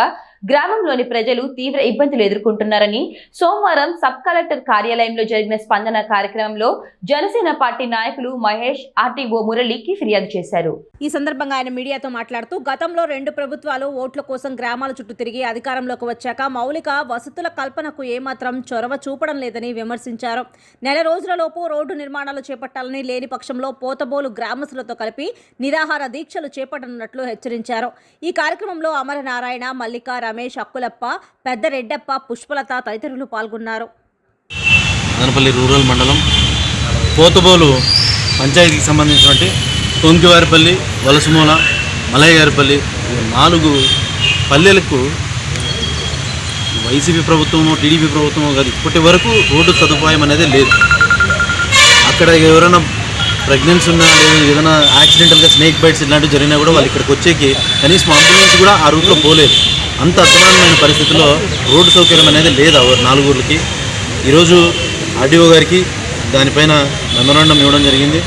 Speaker 1: గ్రామంలోని ప్రజలు తీవ్ర ఇబ్బందులు ఎదుర్కొంటున్నారని సోమవారం సబ్ కలెక్టర్ కార్యాలయంలో జరిగిన స్పందన కార్యక్రమంలో జనసేన పార్టీ నాయకులు మహేష్, ఆర్టీఓ మురళికి ఫిర్యాదు చేశారు.
Speaker 2: ఈ సందర్భంగా ఆయన మీడియాతో మాట్లాడుతూ గతంలో 2 ప్రభుత్వాలు ఓట్ల కోసం గ్రామాల చుట్టూ తిరిగి అధికారంలోకి వచ్చాక మౌలిక వసతుల కల్పనకు ఏమాత్రం చొరవ చూపడం లేదని విమర్శించారు. నెల రోజులలోపు రోడ్డు నిర్మాణాలు చేపట్టాలని, లేని పక్షంలో పోతబోలు గ్రామస్తులతో కలిపి నిరాహార దీక్షలు చేపట్టనున్నట్లు హెచ్చరించారు. ఈ కార్యక్రమంలో అమరనారాయణ, మల్లిక, రమేష్, అక్కులప్ప, పెద్ద రెడ్డప్ప, పుష్పలత తదితరులు పాల్గొన్నారు.
Speaker 11: మదనపల్లి రూరల్ మండలం పోతబోలు పంచాయతీకి సంబంధించినటువంటి కొంకివారిపల్లి, వలసమూల, మలయ్యగారిపల్లి 4 పల్లెలకు వైసీపీ ప్రభుత్వమో టీడీపీ ప్రభుత్వమో కాదు ఇప్పటి వరకు రోడ్డు సదుపాయం అనేది లేదు. అక్కడ ఎవరైనా ప్రెగ్నెన్సీ ఉన్నా లేదా ఏదైనా యాక్సిడెంటల్గా స్నేక్ బైట్స్ ఇలాంటివి జరిగినా కూడా వాళ్ళు ఇక్కడికి వచ్చేకి కనీసం అంబులెన్స్ కూడా ఆ రూట్లో పోలేదు. అంత అధ్వానమైన పరిస్థితుల్లో రోడ్డు సౌకర్యం అనేది లేదు 4 ఊర్లకి. ఈరోజు ఆర్డీఓ గారికి దానిపైన మెమోరాండం ఇవ్వడం జరిగింది.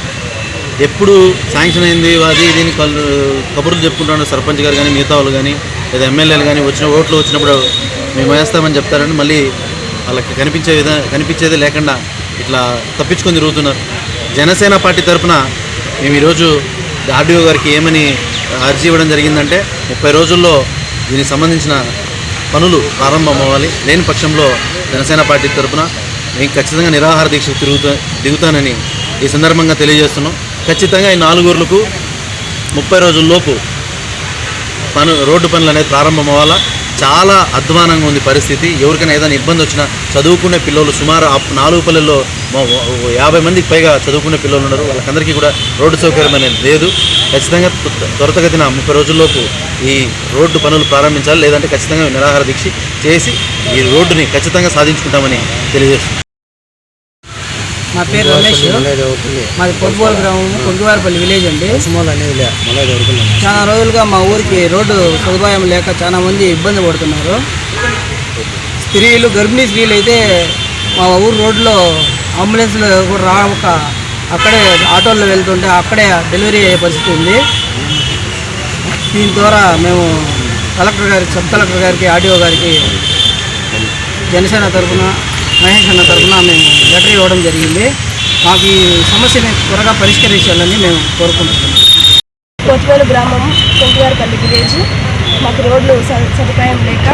Speaker 11: ఎప్పుడు శాంక్షన్ అయింది అది దీని కబుర్లు చెప్పుకుంటున్న సర్పంచ్ గారు కానీ మిగతా వాళ్ళు కానీ లేదా ఎమ్మెల్యేలు కానీ ఓట్లు వచ్చినప్పుడు మేము వేస్తామని చెప్తారని మళ్ళీ వాళ్ళకి కనిపించేదే లేకుండా ఇట్లా తప్పించుకొని తిరుగుతున్నారు. జనసేన పార్టీ తరఫున మేము ఈరోజు ఆర్డీఓ గారికి ఏమని అర్జీ ఇవ్వడం జరిగిందంటే 30 రోజుల్లో దీనికి సంబంధించిన పనులు ప్రారంభం అవ్వాలి. లేని పక్షంలో జనసేన పార్టీ తరఫున నేను ఖచ్చితంగా నిరాహార దీక్ష దిగుతానని ఈ సందర్భంగా తెలియజేస్తున్నాం. ఖచ్చితంగా ఈ 4 ఊర్లకు 30 రోజుల్లోపు రోడ్డు పనులు అనేది ప్రారంభం అవ్వాలా. చాలా అధ్వానంగా ఉంది పరిస్థితి. ఎవరికైనా ఏదైనా ఇబ్బంది వచ్చినా చదువుకునే పిల్లలు సుమారు 4 పల్లెల్లో 50 మందికి పైగా చదువుకునే పిల్లలు ఉన్నారు. వాళ్ళకందరికీ కూడా రోడ్డు సౌకర్యం అనేది లేదు. ఖచ్చితంగా త్వరితగతిన 30 రోజుల్లోపు ఈ రోడ్డు పనులు ప్రారంభించాలి. లేదంటే ఖచ్చితంగా నిరాహార దీక్ష చేసి ఈ రోడ్డుని ఖచ్చితంగా సాధించుకుంటామని తెలియజేస్తున్నాం.
Speaker 12: నా పేరు రమేష్, మాది పొద్దుబోలు గ్రామం, కొంగివారిపల్లి విలేజ్ అండి. చాలా రోజులుగా మా ఊరికి రోడ్డు సదుపాయం లేక చాలా మంది ఇబ్బంది పడుతున్నారు. స్త్రీలు, గర్భిణీ స్త్రీలు అయితే మా ఊరు రోడ్లో అంబులెన్స్లు కూడా రాక అక్కడే ఆటోల్లో వెళ్తుంటే అక్కడే డెలివరీ అయ్యే పరిస్థితి ఉంది. దీని ద్వారా మేము కలెక్టర్ గారికి, సబ్ కలెక్టర్ గారికి, ఆర్డీఓ గారికి జనసేన తరఫున, మహేష్ అన్న తరఫున మేము లెటర్ ఇవ్వడం జరిగింది. మాకు ఈ సమస్యని త్వరగా పరిష్కరించాలని మేము కోరుకుంటున్నాం.
Speaker 13: కొత్తవేలు గ్రామం, కొంగివారిపల్లి విలేజ్. మాకు రోడ్లు సదుపాయం లేక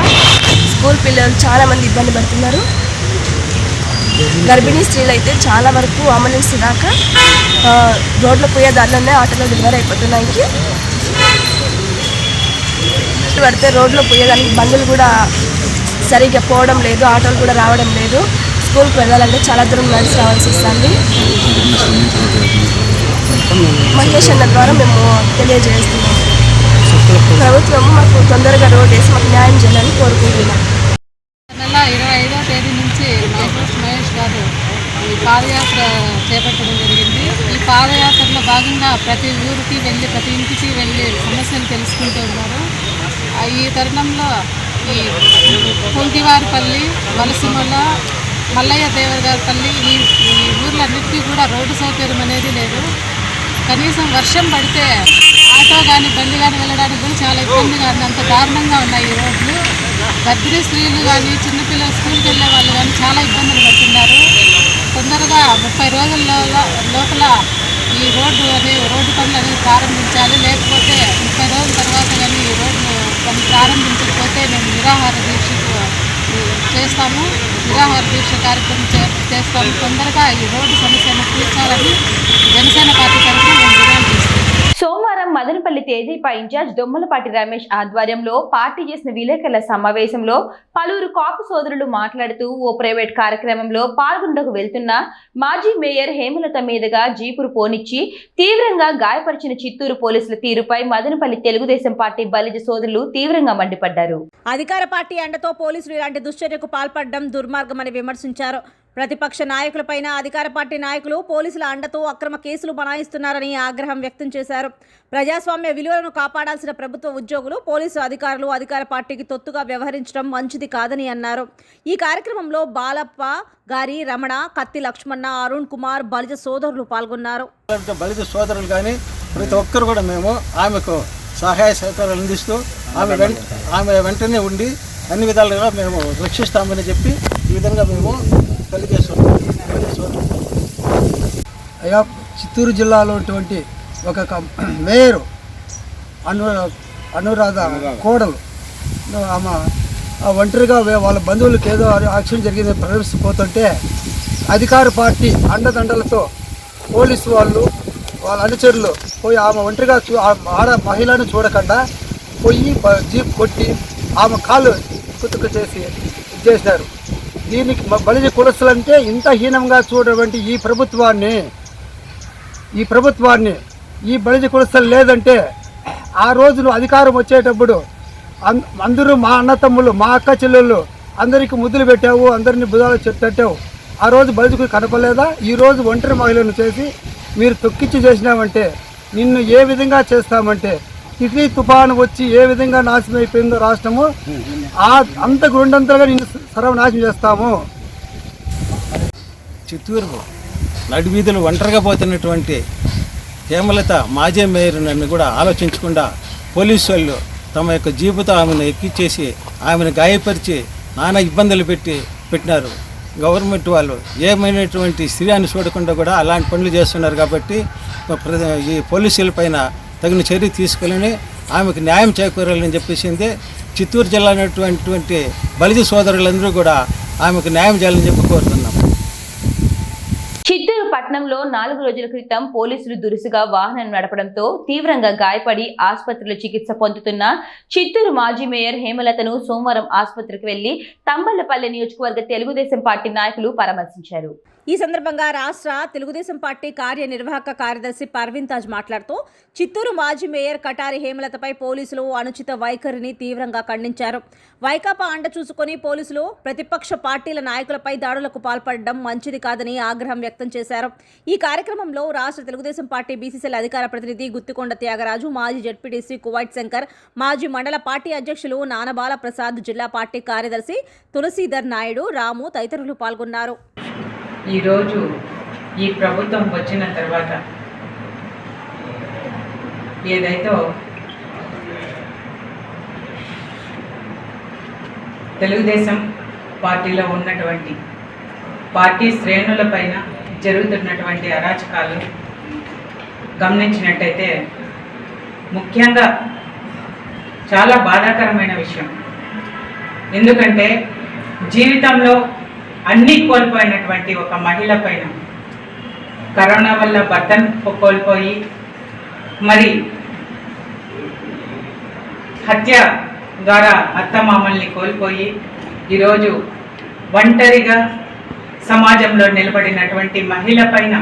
Speaker 13: స్కూల్ పిల్లలు చాలామంది ఇబ్బంది పడుతున్నారు. గర్భిణీ స్త్రీలు అయితే చాలా వరకు అంబులెన్స్ రాక రోడ్లో పోయే దారిలోనే ఆటోలో డెలివరీ అయిపోతున్నాయి. పడితే రోడ్లో పోయేదానికి బండ్లు కూడా సరిగ్గా పోవడం లేదు, ఆటోలు కూడా రావడం లేదు. స్కూల్కి వెళ్ళాలంటే చాలా దూరం నడిచి రావాల్సి వస్తుంది. మహేష్ అన్న ద్వారా మేము తెలియజేస్తున్నాం. ప్రభుత్వం మాకు తొందరగా రోడ్ వేసి మాకు న్యాయం చేయాలని కోరుకుంటున్నాం.
Speaker 7: నెల 25వ తేదీ నుంచి మహేష్ గారు ఈ పాదయాత్ర చేపట్టడం జరిగింది. ఈ పాదయాత్రలో భాగంగా ప్రతి ఊరికి వెళ్ళి, ప్రతి ఇంటికి వెళ్ళి సమస్యలు తెలుసుకుంటూ ఉన్నారు. ఈ తరుణంలో ఈ కొంగివారిపల్లి, వలసిమల, మల్లయ్య దేవరగారిపల్లి ఈ ఊర్లన్నిటికీ కూడా రోడ్డు సౌకర్యం అనేది లేదు. కనీసం వర్షం పడితే ఆటో కానీ బండి కానీ వెళ్ళడానికి కూడా చాలా ఇబ్బందిగా ఉంది. అంత దారుణంగా ఉన్నాయి ఈ రోడ్లు. గర్భిణీ స్త్రీలు కానీ, చిన్నపిల్లలు స్కూల్కి వెళ్ళే వాళ్ళు కానీ చాలా ఇబ్బందులు పడుతున్నారు. తొందరగా 30 రోజుల లోపల ఈ రోడ్డు పనులు అనేది ప్రారంభించాలి. లేకపోతే 30 రోజుల తర్వాత కానీ ఈ రోడ్డు పనులు ప్రారంభించకపోతే మేము నిరాహార దీక్షకు చేస్తాము. నిరాహార దీక్ష కార్యక్రమం చేస్తాము. తొందరగా ఈ రోడ్డు సమస్యను తీర్చాలని జనసేన పార్టీ తరఫున మేము డిమాండ్ చేస్తాము.
Speaker 1: సోమవారం మదనపల్లి తేజీపై ఇన్ఛార్జ్ దొమ్మలపాటి రమేష్ ఆధ్వర్యంలో పార్టీ చేసిన విలేకరుల సమావేశంలో పలువురు కాపు సోదరులు మాట్లాడుతూ ఓ ప్రైవేట్ కార్యక్రమంలో పాల్గొండకు వెళ్తున్న మాజీ మేయర్ హేమలత మీదుగా జీపురు పోనిచ్చి తీవ్రంగా గాయపరిచిన చిత్తూరు పోలీసుల తీరుపై మదనపల్లి తెలుగుదేశం పార్టీ బలిజ సోదరులు తీవ్రంగా మండిపడ్డారు.
Speaker 2: అధికార పార్టీ అండతో పోలీసులు ఇలాంటి దుశ్చర్యకు పాల్పడడం దుర్మార్గమని విమర్శించారు. ప్రతిపక్ష నాయకులపైన అధికార పార్టీ నాయకులు పోలీసుల అండతో అక్రమ కేసులు బనాయిస్తున్నారని ఆగ్రహం వ్యక్తం చేశారు. ప్రజాస్వామ్య విలువలను కాపాడాల్సిన ప్రభుత్వ ఉద్యోగులు, పోలీసు అధికారులు అధికార పార్టీకి తొత్తుగా వ్యవహరించడం మంచిది కాదని అన్నారు. ఈ కార్యక్రమంలో బాలప్ప గారి, రమణ, కత్తి లక్ష్మణ, అరుణ్ కుమార్, బలిజ సోదరులు పాల్గొన్నారు.
Speaker 12: బలిజ సోదరులు కానీ ప్రతి ఒక్కరు కూడా మేము ఆమెకు సహాయ సహకారాలు అందిస్తూ ఆమె వెంటనే ఉండి అన్ని విధాలుగా మేము రక్షిస్తామని చెప్పి ఈ విధంగా మేము తెలియజేస్తున్నాం. అయ్యా, చిత్తూరు జిల్లాలో ఉన్నటువంటి ఒక మేయరు అనురాధ కోడలు ఆమె ఒంటరిగా వాళ్ళ బంధువులకు ఏదో యాక్సిడెంట్ జరిగింది ప్రవేశిపోతుంటే అధికార పార్టీ అండదండలతో పోలీసు వాళ్ళు, వాళ్ళ అనుచరులు పోయి ఆమె ఒంటరిగా ఆడ మహిళను చూడకుండా పోయి జీప్ కొట్టి ఆమె కాళ్ళు కుతుకు చేశారు. దీనికి బలిజ కులస్తులంటే ఇంత హీనంగా చూడటువంటి ఈ ప్రభుత్వాన్ని ఈ బలిజ కులస్తులు లేదంటే ఆ రోజులు అధికారం వచ్చేటప్పుడు అందరూ మా అన్నతమ్ములు, మా అక్క చెల్లెళ్ళు అందరికీ ముద్దులు పెట్టావు, అందరినీ బుధాలు తట్టావు. ఆ రోజు బలిజకు కనపలేదా? ఈ రోజు ఒంటరి మహిళను చేసి మీరు తొక్కిచ్చి చేసినామంటే నిన్ను ఏ విధంగా చేస్తామంటే తిత్లీ తుఫాను వచ్చి ఏ విధంగా నాశనం అయిపోయిందో రాష్ట్రము, అంత గుండంతలుగా నిన్ను సర్వనాశనం చేస్తాము.
Speaker 14: చిత్తూరు నడివీధులు ఒంటరిగా పోతున్నటువంటి హేమలత మాజీ మేయర్ నన్ను కూడా ఆలోచించకుండా పోలీసు వాళ్ళు తమ యొక్క జీపుతో ఆమెను ఎక్కించేసి ఆమెను గాయపరిచి నానా ఇబ్బందులు పెట్టినారు. గవర్నమెంట్ వాళ్ళు ఏమైనటువంటి స్త్రీని చూడకుండా కూడా అలాంటి పనులు చేస్తున్నారు. కాబట్టి ఈ పోలీసుల పైన తగిన చర్య తీసుకెళ్ళని ఆమెకు న్యాయం చేకూరాలని చెప్పేసింది. చిత్తూరు జిల్లా అనేటువంటి బలిజ సోదరులందరూ కూడా ఆమెకు న్యాయం చేయాలని చెప్పి కోరుతున్నాం.
Speaker 1: చిత్తూరు పట్టణంలో 4 రోజుల క్రితం పోలీసులు దురుసుగా వాహనం నడపడంతో తీవ్రంగా గాయపడి ఆసుపత్రిలో చికిత్స పొందుతున్న చిత్తూరు మాజీ మేయర్ హేమలతను సోమవారం ఆసుపత్రికి వెళ్లి తంబళ్లపల్లి నియోజకవర్గ తెలుగుదేశం పార్టీ నాయకులు పరామర్శించారు.
Speaker 2: ఈ సందర్భంగా రాష్ట్ర తెలుగుదేశం పార్టీ కార్యనిర్వాహక కార్యదర్శి పర్వీన్ తాజ్ మాట్లాడుతూ చిత్తూరు మాజీ మేయర్ కటారి హేమలతపై పోలీసులు అనుచిత వైఖరిని తీవ్రంగా ఖండించారు. వైకాపా అండ చూసుకొని పోలీసులు ప్రతిపక్ష పార్టీల నాయకులపై దాడులకు పాల్పడడం మంచిది కాదని ఆగ్రహం వ్యక్తం చేశారు. ఈ కార్యక్రమంలో రాష్ట్ర తెలుగుదేశం పార్టీ బీసీసీఎల్ అధికార ప్రతినిధి గుత్తికొండ త్యాగరాజు, మాజీ జెడ్పీటీసీ కువైట్ శంకర్, మాజీ మండల పార్టీ అధ్యక్షులు నానబాల ప్రసాద్, జిల్లా పార్టీ కార్యదర్శి తులసీధర్ నాయుడు, రాము తదితరులు పాల్గొన్నారు.
Speaker 15: ఈరోజు ఈ ప్రభుత్వం వచ్చిన తర్వాత ఏదైతే తెలుగుదేశం పార్టీలో ఉన్నటువంటి పార్టీ శ్రేణులపైన జరుగుతున్నటువంటి అరాచకాలు గమనించినట్టయితే ముఖ్యంగా చాలా బాధాకరమైన విషయం. ఎందుకంటే జీవితంలో అన్నీ కోల్పోయినటువంటి ఒక మహిళ పైన కరోనా వల్ల భర్తను కోల్పోయి మరి హత్య ద్వారా అత్తమామల్ని కోల్పోయి ఈరోజు ఒంటరిగా సమాజంలో నిలబడినటువంటి మహిళ పైన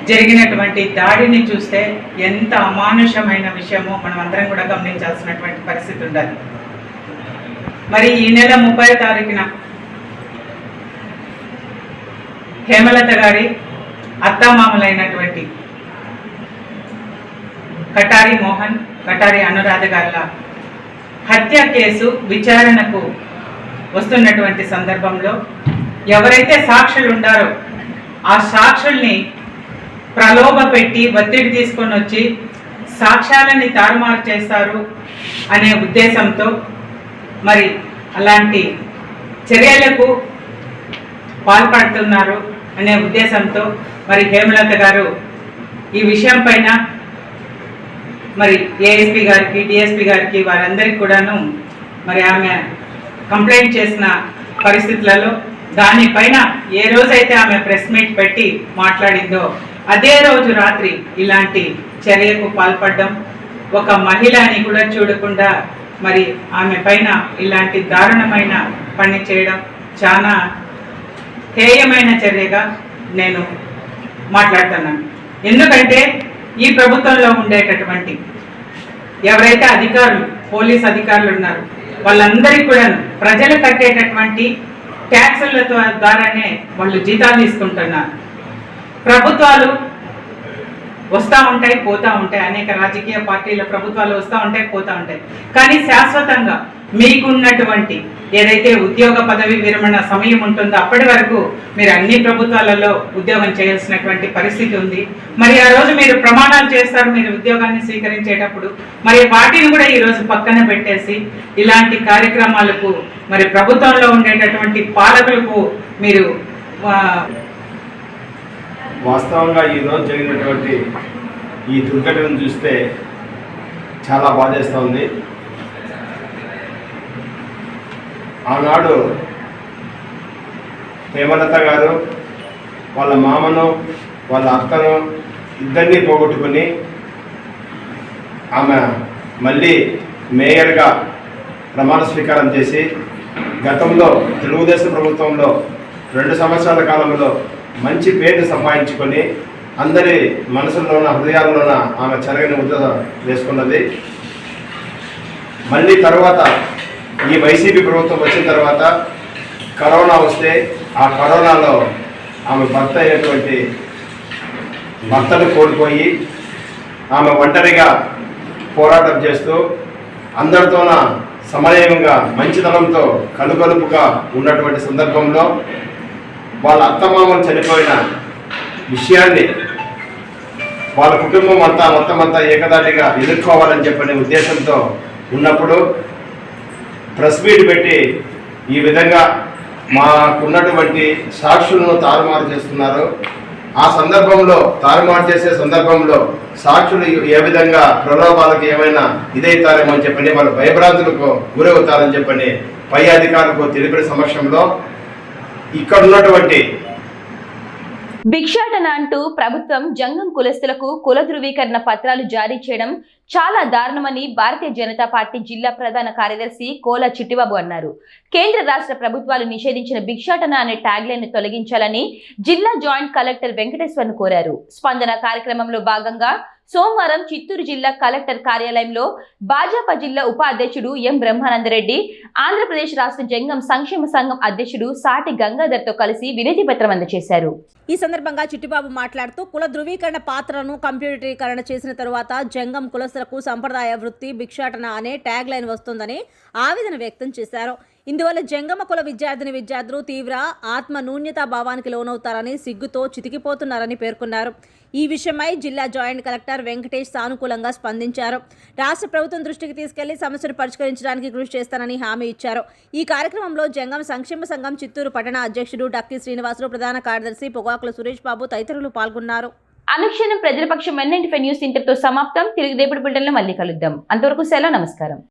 Speaker 15: జరిగినటువంటి దాడిని చూస్తే ఎంత అమానుషమైన విషయమో మనం అందరం కూడా గమనించాల్సినటువంటి పరిస్థితి ఉండాలి. మరి ఈ నెల 30వ తారీఖున హేమలత గారి అత్తామామలైనటువంటి కటారి మోహన్, కటారి అనురాధ గారుల హత్య కేసు విచారణకు వస్తున్నటువంటి సందర్భంలో ఎవరైతే సాక్షులు ఉండారో ఆ సాక్షుల్ని ప్రలోభ పెట్టి ఒత్తిడి తీసుకొని వచ్చి సాక్ష్యాలని తారుమారు చేస్తారు అనే ఉద్దేశంతో మరి అలాంటి చర్యలకు పాల్పడుతున్నారు అనే ఉద్దేశంతో మరి హేమలత గారు ఈ విషయం పైన మరి ఏఎస్పీ గారికి, డిఎస్పీ గారికి వారందరికీ కూడాను మరి ఆమె కంప్లైంట్ చేసిన పరిస్థితులలో దానిపైన ఏ రోజైతే ఆమె ప్రెస్ మీట్ పెట్టి మాట్లాడిందో అదే రోజు రాత్రి ఇలాంటి చర్యకు పాల్పడడం, ఒక మహిళని కూడా చూడకుండా మరి ఆమె పైన ఇలాంటి దారుణమైన పని చేయడం చాలా హేయమైన చర్యగా నేను మాట్లాడుతున్నాను. ఎందుకంటే ఈ ప్రభుత్వంలో ఉండేటటువంటి ఎవరైతే అధికారులు, పోలీస్ అధికారులు ఉన్నారు వాళ్ళందరికీ కూడా ప్రజలు కట్టేటటువంటి ట్యాక్సుల ద్వారానే వాళ్ళు జీతాలు తీసుకుంటున్నారు. ప్రభుత్వాలు వస్తూ ఉంటాయి, పోతూ ఉంటాయి, అనేక రాజకీయ పార్టీల ప్రభుత్వాలు వస్తూ ఉంటాయి, పోతూ ఉంటాయి. కానీ శాశ్వతంగా మీకున్నటువంటి ఏదైతే ఉద్యోగ పదవి విరమణ సమయం ఉంటుందో అప్పటి వరకు మీరు అన్ని ప్రభుత్వాలలో ఉద్యోగం చేయాల్సినటువంటి పరిస్థితి ఉంది. మరి ఆ రోజు మీరు ప్రమాణాలు చేస్తారు మీరు ఉద్యోగాన్ని స్వీకరించేటప్పుడు, మరి వాటిని కూడా ఈరోజు పక్కన పెట్టేసి ఇలాంటి కార్యక్రమాలకు మరి ప్రభుత్వంలో ఉండేటటువంటి పాలకులకు మీరు
Speaker 16: వాస్తవంగా ఈరోజు జరిగినటువంటి ఈ దుర్ఘటనను చూస్తే చాలా బాధేస్తూ ఉంది. ఆనాడు హేమలత గారు వాళ్ళ మామను, వాళ్ళ అక్కను ఇద్దరినీ పోగొట్టుకుని ఆమె మళ్ళీ మేయర్గా ప్రమాణ స్వీకారం చేసి గతంలో తెలుగుదేశం ప్రభుత్వంలో 2 సంవత్సరాల కాలంలో మంచి పేరు సంపాదించుకొని అందరి మనసుల్లోన, హృదయాల్లోన ఆమె చెరగని ముద్ద వేసుకున్నది. మళ్ళీ తర్వాత ఈ వైసీపీ ప్రభుత్వం వచ్చిన తర్వాత కరోనా వస్తే ఆ కరోనాలో ఆమె భర్త అయినటువంటి భర్తను కోల్పోయి ఆమె ఒంటరిగా పోరాటం చేస్తూ అందరితోన సమన్వయంగా మంచితనంతో కలుగలుపుగా ఉన్నటువంటి సందర్భంలో వాళ్ళ అత్తమామలు చనిపోయిన విషయాన్ని వాళ్ళ కుటుంబం మొత్తం అంతా ఏకదాటిగా ఎదుర్కోవాలని చెప్పనే ఉద్దేశంతో ఉన్నప్పుడు ప్రెస్ మీట్ పెట్టి ఈ విధంగా మాకున్నటువంటి సాక్షులను తారుమారు చేస్తున్నారు. ఆ సందర్భంలో తారుమారు చేసే సందర్భంలో సాక్షులు ఏ విధంగా ప్రలోభాలకు ఏమైనా ఇదవుతారేమో అని చెప్పని వాళ్ళు భయభ్రాంతులకు గురవుతారని చెప్పని పై అధికారులకు తెలిపిన సమక్షంలో ఇక్కడ ఉన్నటువంటి
Speaker 1: భిక్షాటన అంటూ ప్రభుత్వం జంగం కులస్తులకు కుల ధృవీకరణ పత్రాలు జారీ చేయడం చాలా దారుణమని భారతీయ జనతా పార్టీ జిల్లా ప్రధాన కార్యదర్శి కోల చిట్టిబాబు అన్నారు. కేంద్ర రాష్ట్ర ప్రభుత్వాలు నిషేధించిన భిక్షాటన అనే ట్యాగ్లైన్ ను తొలగించాలని జిల్లా జాయింట్ కలెక్టర్ వెంకటేశ్వర్ను కోరారు. స్పందన కార్యక్రమంలో భాగంగా సోమవారం చిత్తూరు జిల్లా కలెక్టర్ కార్యాలయంలో భాజపా జిల్లా ఉపాధ్యక్షుడు ఎం బ్రహ్మానందరెడ్డి, ఆంధ్రప్రదేశ్ రాష్ట్ర జంగం సంక్షేమ సంఘం అధ్యక్షుడు సాటి గంగాధర్తో కలిసి వినతి పత్రం అందజేశారు.
Speaker 2: ఈ సందర్భంగా చిట్టిబాబు మాట్లాడుతూ కుల ధృవీకరణ పాత్రను కంప్యూటరీకరణ చేసిన తరువాత జంగం కులస్తులకు సంప్రదాయ వృత్తి భిక్షాటన అనే ట్యాగ్ లైన్ వస్తుందని ఆవేదన వ్యక్తం చేశారు. ఇందువల్ల జంగమ కుల విద్యార్థులు తీవ్ర ఆత్మ న్యూన్యతా భావానికి లోనవుతారని సిగ్గుతో చితికిపోతున్నారని పేర్కొన్నారు. ఈ విషయమై జిల్లా జాయింట్ కలెక్టర్ వెంకటేష్ సానుకూలంగా స్పందించారు. రాష్ట్ర ప్రభుత్వం దృష్టికి తీసుకెళ్లి సమస్యను పరిష్కరించడానికి కృషి చేస్తానని హామీ ఇచ్చారు. ఈ కార్యక్రమంలో జంగం సంక్షేమ సంఘం చిత్తూరు పట్టణ అధ్యక్షుడు డక్కి శ్రీనివాసులు, ప్రధాన కార్యదర్శి పొగాకుల సురేష్ బాబు తదితరులు పాల్గొన్నారు.
Speaker 1: అనుక్షణం ప్రజల పక్షం N95 న్యూస్ ఇంతటితో సమాప్తం. తిరిగి రేపటి బులెటిన్లో మళ్ళీ కలుద్దాం. అంతవరకు సెలవు, నమస్కారం.